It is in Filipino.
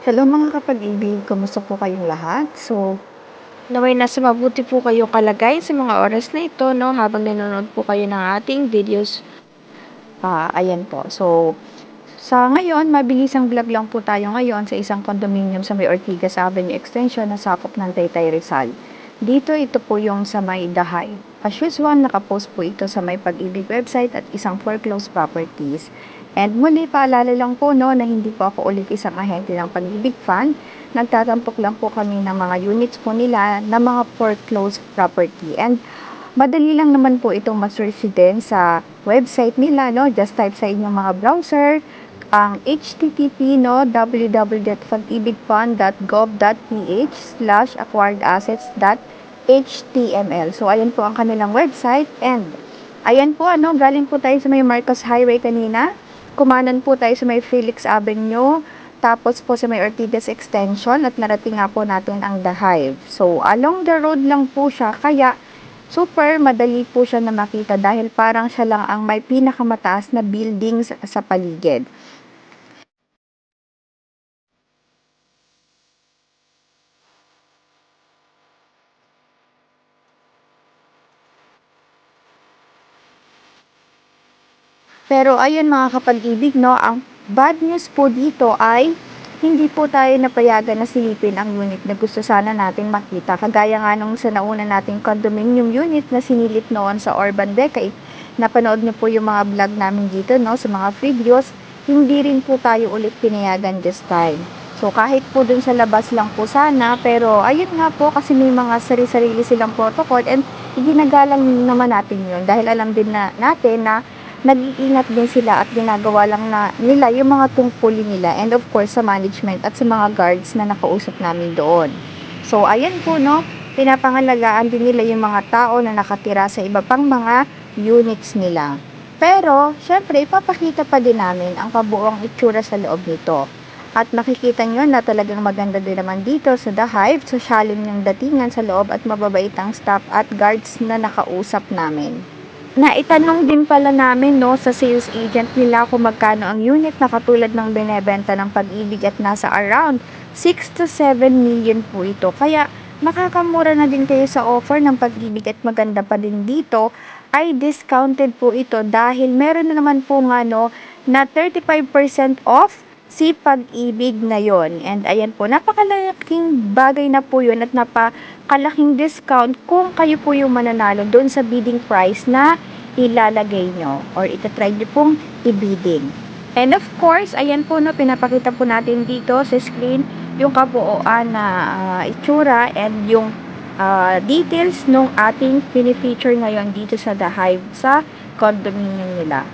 Hello mga kapag-ibig, kumusta po kayong lahat? Naway nasa mabuti po kayong kalagayan sa mga oras na ito, no, habang nanonood po kayo ng ating videos. Ayan po. Sa ngayon, mabilisang vlog lang po tayo ngayon sa isang condominium sa may Ortigas Avenue Extension na sakop ng Taytay Rizal. Dito, ito po yung sa may The Hive. As usual, nakapost po ito sa may Pag-ibig website at isang foreclosed properties. And muli, paalala lang po no, na hindi po ako ulit isang ahente ng Pag-ibig Fund. Nagtatampok lang po kami ng mga units po nila na mga foreclosed property. And madali lang naman po itong ma-search din sa website nila, no? Just type sa inyong mga browser ang http no www.pagibigfund.gov.ph/acquiredassets.html. So ayan po ang kanilang website, and ayan po galing po tayo sa may Marcos Highway kanina. Kumanan po tayo sa may Felix Avenue, tapos po sa may Ortigas Extension, at narating nga po natin ang The Hive. So along the road lang po siya, kaya super madali po siya na makita dahil parang siya lang ang may pinakamataas na buildings sa paligid. Pero ayun mga kapag-ibig, no, ang bad news po dito ay hindi po tayo napayagan na silipin ang unit na gusto sana nating makita. Kagaya nga nung sa nauna nating condominium unit na sinilip noon sa Urban Decade. Napanood niyo po yung mga vlog namin dito, no, sa mga videos. Hindi rin po tayo ulit pinayagan this time. So kahit po dun sa labas lang po sana, pero ayun nga po kasi may mga sarili-sarili silang protocol, and iginagalang naman natin yun dahil alam din na natin na nag-iingat din sila at ginagawa lang na nila yung mga tungkulin nila, and of course sa management at sa mga guards na nakausap namin doon. So ayan po no, pinapangalagaan din nila yung mga tao na nakatira sa iba pang mga units nila. Pero syempre ipapakita pa din namin ang kabuuang itsura sa loob nito. At makikita nyo na talagang maganda din naman dito sa The Hive, sosyalim yung datingan sa loob at mababait ang staff at guards na nakausap namin. Naitanong din pala namin no sa sales agent nila kung magkano ang unit na katulad ng binebenta ng Pag-ibig, at nasa around 6 to 7 million po ito. Kaya makakamura na din kayo sa offer ng Pag-ibig, at maganda pa din dito ay discounted po ito dahil meron na naman po nga no na 35% off si Pag-ibig na yon. And ayan po, napakalaking bagay na po yun at napakalaking discount kung kayo po yung mananalo doon sa bidding price na ilalagay nyo or itatry nyo pong i-bidding. And of course, ayan po no, pinapakita po natin dito sa screen yung kabuuan na itsura and yung details nung ating pinifeature ngayon dito sa The Hive sa condominium nila.